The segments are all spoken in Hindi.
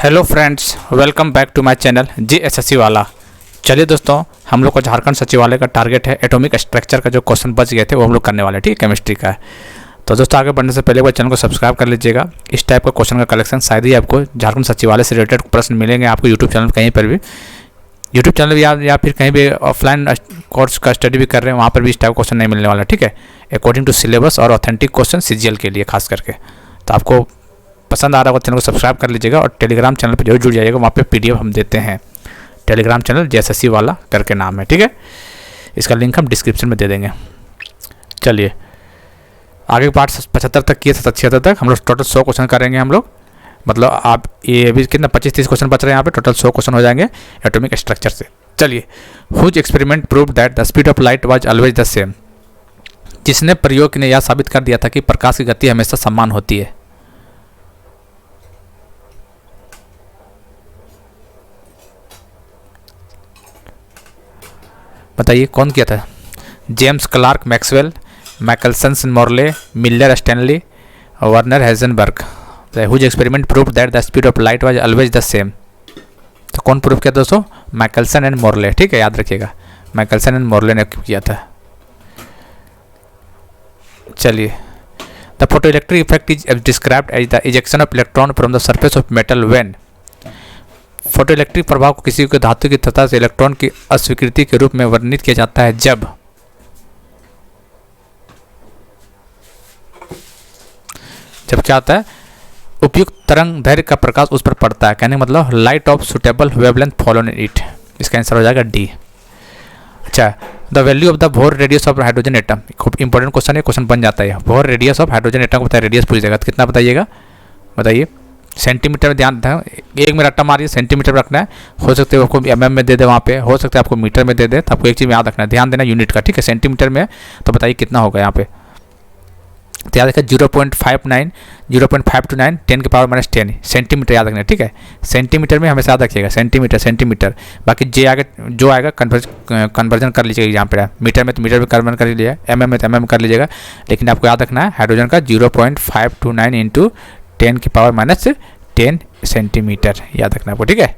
Hello friends, welcome back to my channel JSSC वाला। चलिए दोस्तों, हम लोग को झारखंड सचिवालय का टारगेट है एटॉमिक स्ट्रक्चर का जो क्वेश्चन बच गए थे वो हम लोग करने वाले हैं। ठीक है, केमिस्ट्री का है। तो दोस्तों आगे बढ़ने से पहले एक बार चैनल को सब्सक्राइब कर लीजिएगा। इस टाइप का क्वेश्चन का कलेक्शन शायद ही आपको झारखंड सचिवालय से रिलेटेड प्रश्न मिलेंगे आपको यूट्यूब चैनल कहीं पर भी, यूट्यूब चैनल या फिर कहीं भी ऑफलाइन कोर्स का स्टडी भी कर रहे हैं वहाँ पर भी इस टाइप क्वेश्चन नहीं मिलने वाला। ठीक है, अकॉर्डिंग टू सिलेबस और ऑथेंटिक क्वेश्चन CGL के लिए खास करके। तो आपको पसंद आ रहा होगा चैनल को सब्सक्राइब कर लीजिएगा और टेलीग्राम चैनल पर जरूर जुड़ जाइएगा। वहाँ पे PDF हम देते हैं। टेलीग्राम चैनल JSSC वाला करके नाम है। ठीक है, इसका लिंक हम डिस्क्रिप्शन में दे देंगे। चलिए आगे पार्ट 75 तक किए, 76 तक हम लोग टोटल 100 क्वेश्चन करेंगे हम लोग। मतलब आप ये अभी कितना 25-30 क्वेश्चन बच रहे हैं यहाँ पे, टोटल 100 क्वेश्चन हो जाएंगे एटॉमिक स्ट्रक्चर से। चलिए, whose experiment proved that the speed of light was always the same. जिसने प्रयोग ने यह साबित कर दिया था कि प्रकाश की गति हमेशा समान होती है। बताइए कौन किया था? James Clerk Maxwell, Michelson Morley, Miller Stanley, Werner Heisenberg. Whose experiment proved that the speed of light was always the same. तो कौन प्रूव किया दोस्तों? Michelson and Morley. ठीक है, याद रखिएगा, माइकलसन एंड मोर्ले ने किया था। चलिए, the photoelectric effect is described as the ejection of electron from the surface of metal when. Photoelectric प्रभाव को किसी को धातु की सतह से इलेक्ट्रॉन की अस्वीकृति के रूप में वर्णित किया जाता है जब क्या होता है? उपयुक्त तरंग दैर्घ्य का प्रकाश उस पर पड़ता है। कहने का मतलब light of suitable wavelength fallen it. इसका आंसर हो जाएगा D। अच्छा, the value of the bore radius of hydrogen atom. खूब इंपॉर्टेंट क्वेश्चन है, क्वेश्चन बन जाता है। Bore radius of hydrogen atom को बताइए, रेडियस पूछ जाएगा तो कितना बताइएगा? बताइए सेंटीमीटर में, ध्यान दें, एक में रट्टा मारिए, सेंटीमीटर में रखना है। हो सकते है आपको mm में दे दे, वहाँ पे हो सकता है आपको मीटर में दे दे। तो आपको एक चीज़ याद रखना है, ध्यान देना यूनिट का। ठीक है, सेंटीमीटर में तो बताइए कितना होगा यहाँ पे? तो याद रखिए 0.59, 0.529, 10 की पावर -10 सेंटीमीटर याद रखना। ठीक है, सेंटीमीटर में हमेशा याद रखिएगा, सेंटीमीटर। बाकी जे आगे जो आएगा कन्वर्जन कर लीजिएगा। यहाँ पे मीटर में तो मीटर में कन्वर्जन कर लीजिएगा, mm में तो mm कर लीजिएगा। लेकिन आपको याद रखना है हाइड्रोजन का 0.529 इंटू 10 की पावर -10 सेंटीमीटर याद रखना आपको। ठीक है,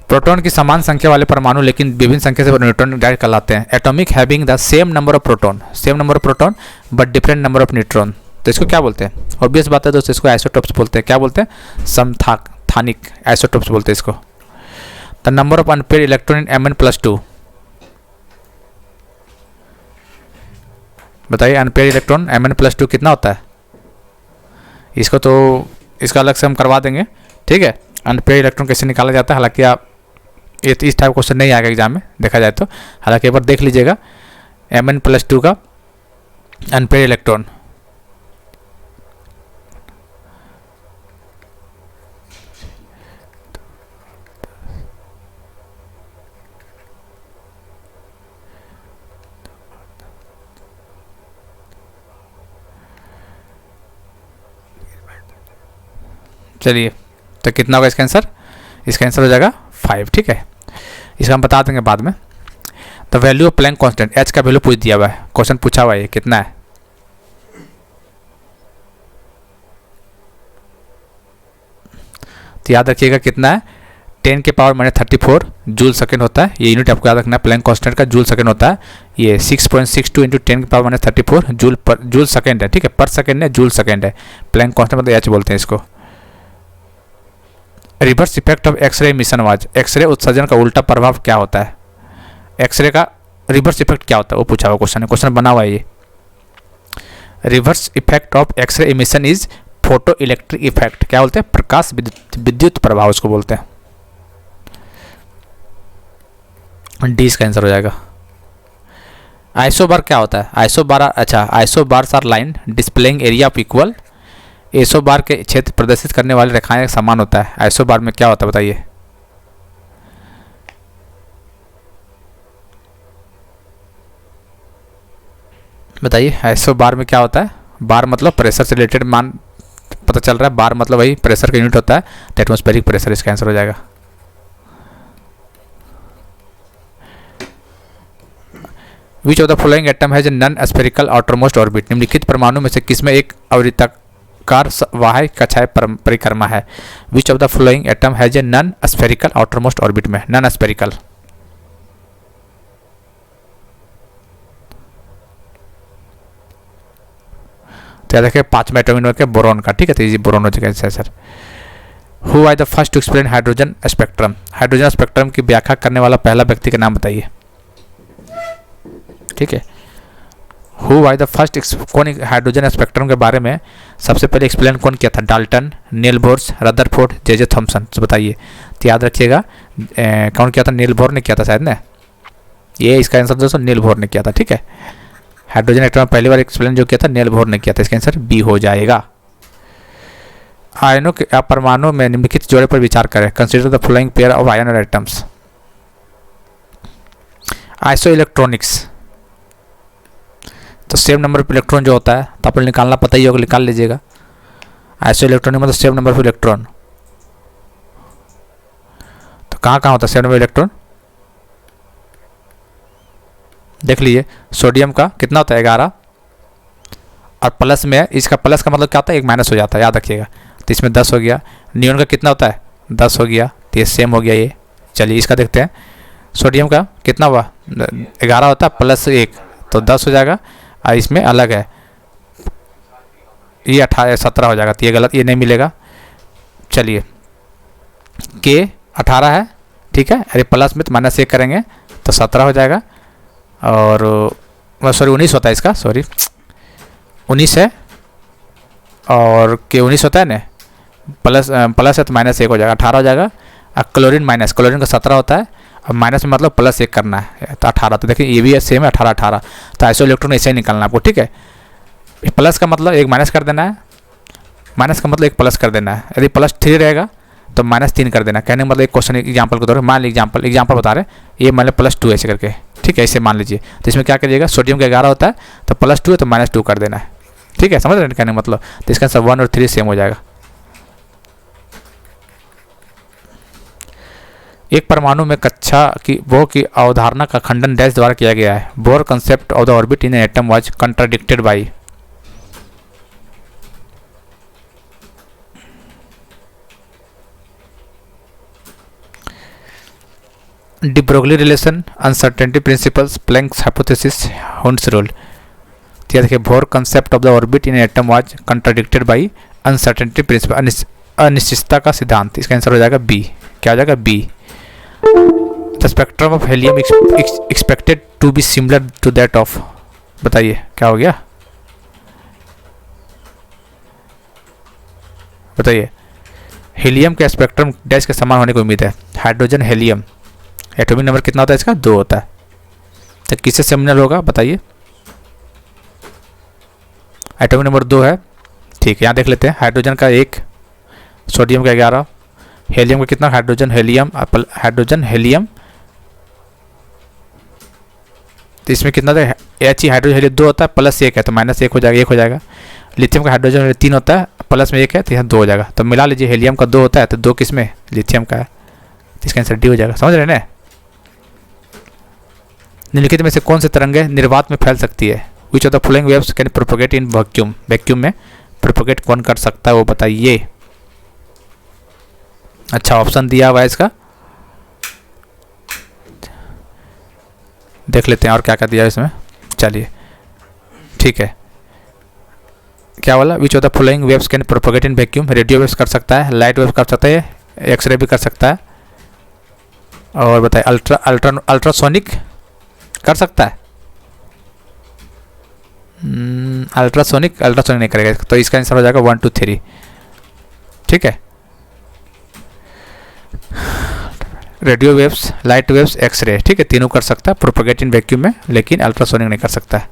प्रोटॉन की समान संख्या वाले परमाणु लेकिन विभिन्न संख्या से न्यूट्रॉन डायरेक्ट कहलाते हैं। Atomic having the same number of proton but different number of neutron. तो इसको क्या बोलते हैं? ऑब्वियस बात है दोस्तों, इसको आइसोटोप्स बोलते हैं। क्या बोलते हैं? समस्थानिक आइसोटोप्स बोलते हैं इसको। The number of unpaired electron in Mn+2। बताइए अनपेयर्ड इलेक्ट्रॉन Mn+2 कितना होता है? इसको तो इसका अलग से हम करवा देंगे। ठीक है, अनपेयर्ड इलेक्ट्रॉन कैसे निकाला जाता है, हालांकि आप ये इस टाइप क्वेश्चन नहीं आएगा एग्जाम में देखा जाए तो। हालांकि एक बार देख लीजिएगा Mn+2 का अनपेयर्ड इलेक्ट्रॉन। चलिए, तो कितना होगा इसका आंसर? इसका आंसर हो जाएगा 5। ठीक है, इसका हम बता देंगे बाद में। The value of Planck constant, H का वैल्यू पूछ दिया हुआ है, क्वेश्चन पूछा हुआ है, कितना है? तो याद रखिएगा कितना है? 10 के पावर -34 जूल सेकेंड होता है। ये यूनिट आपको याद रखना है, प्लैंक कांस्टेंट का जूल सेकेंड होता है। ये 6.62 इंटू 10 के पावर -34 जूल सेकेंड है। ठीक है, पर सेकेंड है, जूल सेकेंड है। प्लैंक कांस्टेंट मतलब H बोलते हैं इसको। Reverse effect of X-ray emission was. X-ray उत्सर्जन का उल्टा प्रभाव क्या होता है? एक्सरे का रिवर्स इफेक्ट क्या होता है वो पूछा हुआ क्वेश्चन है, क्वेश्चन बना हुआ है ये। Reverse effect of X-ray emission is photo electric effect. क्या बोलते हैं? प्रकाश विद्युत प्रभाव उसको बोलते हैं। D इसका आंसर हो जाएगा। आइसोबार क्या होता है? आइसोबार, अच्छा, isobars are line displaying area of equal. Isobar के क्षेत्र प्रदर्शित करने वाली रेखाएं समान होता है। आइसोबार में क्या होता है बताइए? बताइए आइसोबार में क्या होता है? बार मतलब प्रेशर से रिलेटेड मान पता चल रहा है, बार मतलब वही प्रेशर का यूनिट होता है, तो एटमॉस्फेरिक प्रेशर इसका आंसर हो जाएगा। Which of the following atom has a non spherical outermost orbit. निम्नलिखित परमाणु में से किसमें एक अवृत्तक कार वाह्य कक्षाएं परिक्रमा है। Which of the flowing atom has a non spherical outermost orbit में, नॉन स्फेरिकल। तो याद रखिए 5वां एटॉमिक नंबर के बोरॉन का, ठीक है, तो ये बोरॉन हो जाएगा sir. Who was the first to explain hydrogen spectrum, hydrogen spectrum की व्याख्या करने वाला पहला व्यक्ति का नाम बताइए, ठीक है। हु वाज द फर्स्ट, कौन हाइड्रोजन स्पेक्ट्रम के बारे में सबसे पहले एक्सप्लेन कौन किया था? डाल्टन, नील बोर्स, रदरफोर्ड, जे थॉमसन। तो बताइए, तो याद रखिएगा कौन किया था? नील बोर ने किया था शायद ना, ये इसका आंसर दोस्तों नील बोर ने किया था, ठीक है। हाइड्रोजन एटम पहली बार एक्सप्लेन जो किया था नील बोर ने किया था, इसका आंसर बी हो जाएगा। आयनों के परमाणु में निम्नलिखित जोड़े पर विचार करें। Consider the following pair of ion atoms. Iso electronics, तो सेम नंबर पर इलेक्ट्रॉन जो होता है, तो आप निकालना पता ही होगा, निकाल लीजिएगा। आइसो इलेक्ट्रॉनिक मतलब सेम नंबर पर इलेक्ट्रॉन। तो कहाँ कहाँ होता है सेम नंबर इलेक्ट्रॉन? देख लीजिए, सोडियम का कितना होता है? 11, और प्लस में इसका प्लस का मतलब क्या होता है? एक माइनस हो जाता है, याद रखिएगा। तो इसमें 10 हो गया। नियॉन का कितना होता है? 10 हो गया, तो ये सेम हो गया ये। चलिए इसका देखते हैं, सोडियम का कितना हुआ? 11 होता है प्लस 1, तो 10 हो जाएगा। और इसमें अलग है, ये 17 हो जाएगा, तो ये गलत, ये नहीं मिलेगा। चलिए के 18 है, ठीक है, अरे प्लस में तो -1 करेंगे तो 17 हो जाएगा। और सॉरी 19 होता है इसका, सॉरी 19 है, और के 19 होता है ना, प्लस है तो -1 हो जाएगा, 18 हो जाएगा। और क्लोरीन माइनस, क्लोरीन का 17 होता है, अब माइनस में मतलब +1 करना है, तो 18। तो देखिए ये भी है सेम है, 18। तो आइसो इलेक्ट्रॉन ऐसे ही निकालना आपको, ठीक है। प्लस का मतलब एक माइनस कर देना है, माइनस का मतलब एक प्लस कर देना है। यदि +3 रहेगा तो -3 कर देना। कहने का मतलब एक क्वेश्चन एग्जाम्पल के तौर पर मान लीजिए, एग्जाम्पल बता रहे, ये मान लो +2 ऐसे करके, ठीक है, ऐसे मान लीजिए। तो इसमें क्या करिएगा, सोडियम का 11 होता है तो +2 है तो -2 कर देना है, ठीक है, समझ रहे हैं कहने का मतलब। तो इसका आंसर 1 और 3 सेम हो जाएगा। एक परमाणु में कक्षा की बोर की अवधारणा का खंडन डैश द्वारा किया गया है। Bohr concept of the orbit in atom was contradicted by. De Broglie relation, uncertainty principles, Planck's hypothesis, Hund's rule. तो देखिए, Bohr concept of the orbit in atom was contradicted by uncertainty principle, अनिश्चितता का सिद्धांत। इसका आंसर हो जाएगा बी। क्या हो जाएगा? B. The spectrum of helium expected to be similar to that of, बताइए क्या हो गया? बताइए, हीलियम के स्पेक्ट्रम डैश के समान होने की उम्मीद है। हाइड्रोजन हेलियम, एटॉमिक नंबर कितना होता है इसका? 2 होता है। तो किससे सिमिलर होगा बताइए? एटॉमिक नंबर 2 है, ठीक है, यहाँ देख लेते हैं। हाइड्रोजन का 1, सोडियम का 11, हेलियम का कितना? हाइड्रोजन हेलियम तो इसमें कितना था? एच हाइड्रोजन हेलियम 2 होता है, +1 है तो -1 हो जाएगा, 1 हो जाएगा। लिथियम का हाइड्रोजन 3 होता है, प्लस में 1 है तो यहाँ 2 हो जाएगा। तो मिला लीजिए, हेलियम का 2 होता है तो 2 किस में? लिथियम का है, तो इसका आंसर डी हो जाएगा। समझ रहे हैं ना? निम्नलिखित में से कौन सी तरंगें निर्वात में फैल सकती है? Which of the following waves can propagate in vacuum, vacuum में प्रोपोगेट कौन कर सकता है वो बताइए। अच्छा ऑप्शन दिया हुआ है इसका, देख लेते हैं और क्या क्या दिया है इसमें। चलिए ठीक है, क्या बोला? Which of the following waves can propagate in vacuum. Radio waves कर सकता है, लाइट वेव्स कर सकता है, एक्सरे भी कर सकता है, और बताइए अल्ट्रासोनिक कर सकता है? अल्ट्रासोनिक नहीं करेगा, तो इसका आंसर हो जाएगा 1 2 3, ठीक है। Radio waves, light waves, X-ray, ठीक है, तीनों कर सकता है प्रोपोगेट इन वैक्यूम में, लेकिन अल्ट्रासोनिक नहीं कर सकता है।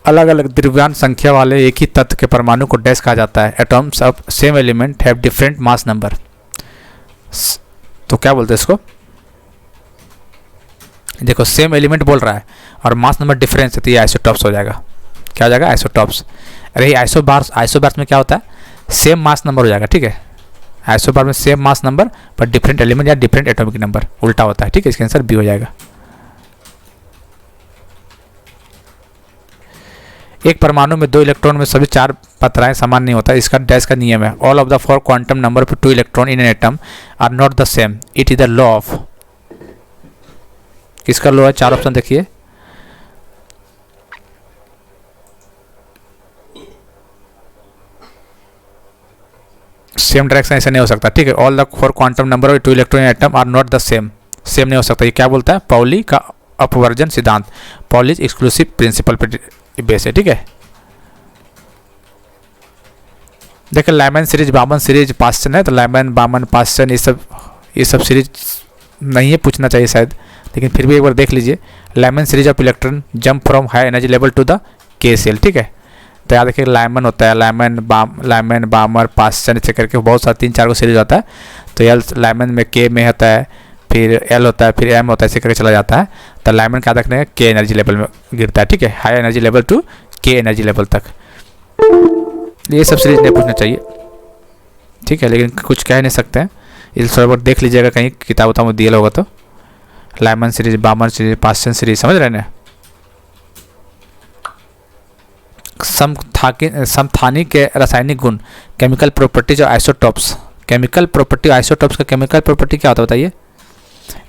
अलग अलग द्रव्यमान संख्या वाले एक ही तत्व के परमाणु को डैश कहा जाता है। Atoms of same element have different mass number. तो क्या बोलते हैं इसको? देखो सेम एलिमेंट बोल रहा है और मास नंबर डिफरेंस है, तो ये आइसोटॉप्स हो जाएगा। क्या हो जाएगा? आइसोटॉप्स। अरे आइसोबार्स में क्या होता है? सेम मास नंबर हो जाएगा, ठीक है। आइसोबार में सेम मास नंबर पर डिफरेंट एलिमेंट या डिफरेंट एटॉमिक नंबर, उल्टा होता है, ठीक है। इसका आंसर बी हो जाएगा। एक परमाणु में 2 इलेक्ट्रॉन में सभी 4 मात्राएं समान नहीं होता, इसका डैश का नियम है। All of the 4 quantum number of 2 electron in an atom are not the same, it is the law of, किसका लॉ है? 4 ऑप्शन देखिए। सेम डायरेक्शन ऐसे नहीं हो सकता, ठीक है। All the 4 quantum number of 2 electron in atom are not the same, same नहीं हो सकता। ये क्या बोलता है? पाउली का अपवर्जन सिद्धांत, पॉलिज एक्सक्लूसिव प्रिंसिपल पे बेस है, ठीक है। देखिए लाइमैन सीरीज, बामन सीरीज, पास्चन है, तो लाइमैन, बामन, पास्चन ये सब सीरीज नहीं है, पूछना चाहिए शायद, लेकिन फिर भी एक बार देख लीजिए। Lyman series of electron jump from high energy level to the K shell, ठीक है। तो याद रखिए लाइमैन होता है, लाइमैन, बामर, पास्चन ऐसे करके बहुत सारा 3-4 को सीरीज होता है। तो एल लाइमैन में के में होता है, फिर एल होता है, फिर एम होता है, ऐसे करके चला जाता है। तो लाइमैन क्या रखने के एनर्जी लेवल में गिरता है, ठीक है, हाई एनर्जी लेवल टू के एनर्जी लेवल तक। ये सब सीरीज नहीं पूछना चाहिए, ठीक है, लेकिन कुछ कह नहीं सकते हैं, इस थोड़ा बहुत देख लीजिएगा कहीं किताब उताब में दिया होगा तो। लाइमैन सीरीज, बामन सीरीज, पास्चन सीरीज, समझ रहे हैं। समस्थानी के रासायनिक गुण, केमिकल प्रॉपर्टीज और आइसोटॉप्स। केमिकल प्रॉपर्टी, आइसोटॉप्स का केमिकल प्रॉपर्टी क्या होता है बताइए?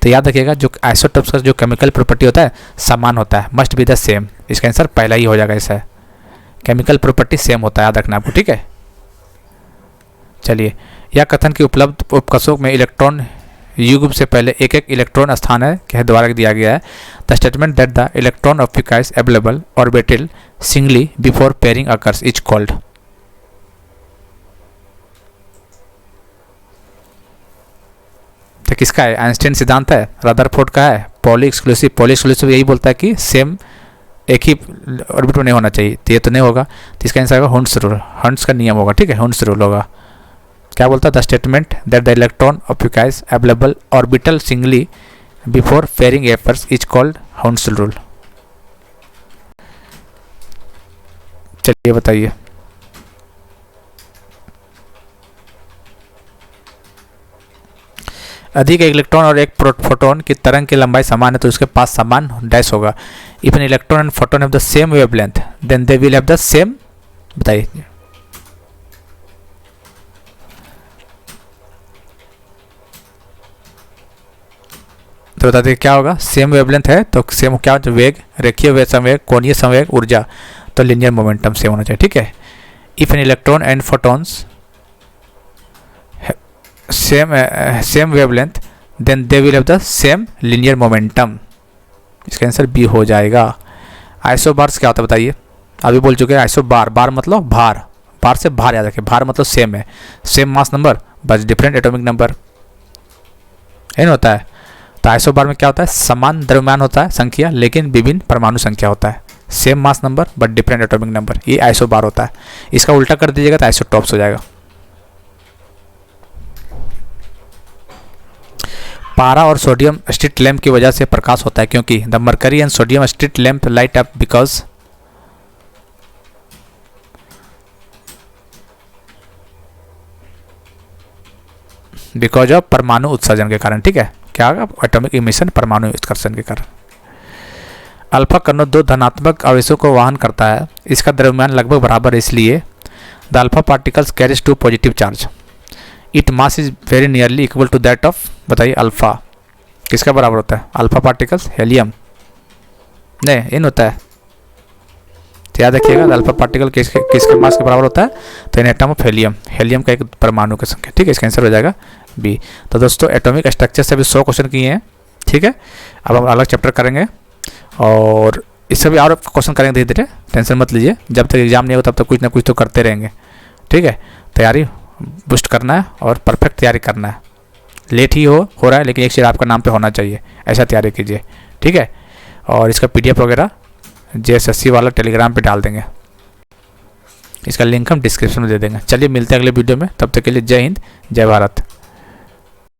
तो याद रखिएगा जो आइसोटॉप्स का जो केमिकल प्रॉपर्टी होता है समान होता है, मस्ट बी द सेम। इसका आंसर पहला ही हो जाएगा, ऐसा केमिकल प्रॉपर्टी सेम होता है, याद रखना आपको, ठीक है। चलिए, यह कथन की उपलब्ध उपकसों में इलेक्ट्रॉन युग्म से पहले एक इलेक्ट्रॉन स्थान है के द्वारा दिया गया है। The statement that the electron occupies available orbital singly before pairing occurs is called. तो किसका है? आइंस्टाइन सिद्धांत है, रदरफोर्ड का है, पॉली एक्सक्लूसिव। पॉली एक्सक्लूसिव यही बोलता है कि सेम एक ही ऑर्बिट में नहीं होना चाहिए, तो ये तो नहीं होगा। तो इसका आंसर होगा हुंड्स रूल, हंट्स का नियम होगा, ठीक है, हुंड्स रूल होगा। क्या बोलता है? The statement that the electron occupies available orbital singly before pairing efforts is called Hund's rule. चलिए बताइए। अधिक एक इलेक्ट्रॉन और एक फोटोन की तरंग की लंबाई समान है तो उसके पास समान डैश होगा। If an electron and photon have the same wavelength then they will have the same, बताइए। तो बताते क्या होगा? सेम वेवलेंथ है तो सेम क्या होता है? वेग, रेखीय संवेग, कोणीय संवेग, ऊर्जा, तो लिनियर मोमेंटम सेम होना चाहिए, ठीक है। If an electron and photons same wavelength then they will have the same linear momentum. इसका आंसर बी हो जाएगा। आइसोबार्स क्या होता है बताइए? अभी बोल चुके हैं आइसोबार, बार मतलब भार, बार से भार याद रखें, भार मतलब सेम है, सेम मास नंबर बस डिफरेंट एटॉमिक नंबर, है ना होता है। तो आइसोबार में क्या होता है? समान द्रव्यमान होता है संख्या लेकिन विभिन्न परमाणु संख्या होता है, same mass number but different atomic number, ये आइसोबार होता है। इसका उल्टा कर दीजिएगा तो आइसोटॉप्स हो जाएगा। पारा और सोडियम स्ट्रीट लैंप की वजह से प्रकाश होता है क्योंकि the mercury and sodium street lamp light up because of परमाणु उत्सर्जन के कारण, ठीक है। क्या होगा? एटॉमिक इमिशन, परमाणु उत्सर्जन के कारण। अल्फा कणों 2 धनात्मक आवेशों को वहन करता है, इसका द्रव्यमान लगभग बराबर है, इसलिए the alpha particles carries 2 positive charge. It mass is very nearly equal to that of, बताइए अल्फा किसका बराबर होता है? अल्फा पार्टिकल्स हेलियम, नहीं इन होता है। तो याद रखिएगा अल्फा पार्टिकल किसके मास के बराबर होता है? तो इन एटम ऑफ हेलियम, हेलियम का एक परमाणु की संख्या, ठीक है। इसका आंसर हो जाएगा बी। तो दोस्तों एटॉमिक स्ट्रक्चर से भी 100 क्वेश्चन किए हैं, ठीक है। अब हम अलग चैप्टर करेंगे और इससे भी और क्वेश्चन करेंगे धीरे धीरे, टेंशन मत लीजिए। जब तक एग्जाम नहीं होगा तब तक कुछ ना कुछ तो करते रहेंगे, ठीक है। तैयारी बूस्ट करना है और परफेक्ट तैयारी करना है। लेट ही हो रहा है लेकिन एक चीज़ आपका नाम पे होना चाहिए, ऐसा तैयारी कीजिए, ठीक है। और इसका PDF वगैरह JSSC वाला टेलीग्राम पे डाल देंगे, इसका लिंक हम डिस्क्रिप्शन में दे देंगे। चलिए मिलते हैं अगले वीडियो में, तब तक के लिए जय हिंद, जय भारत।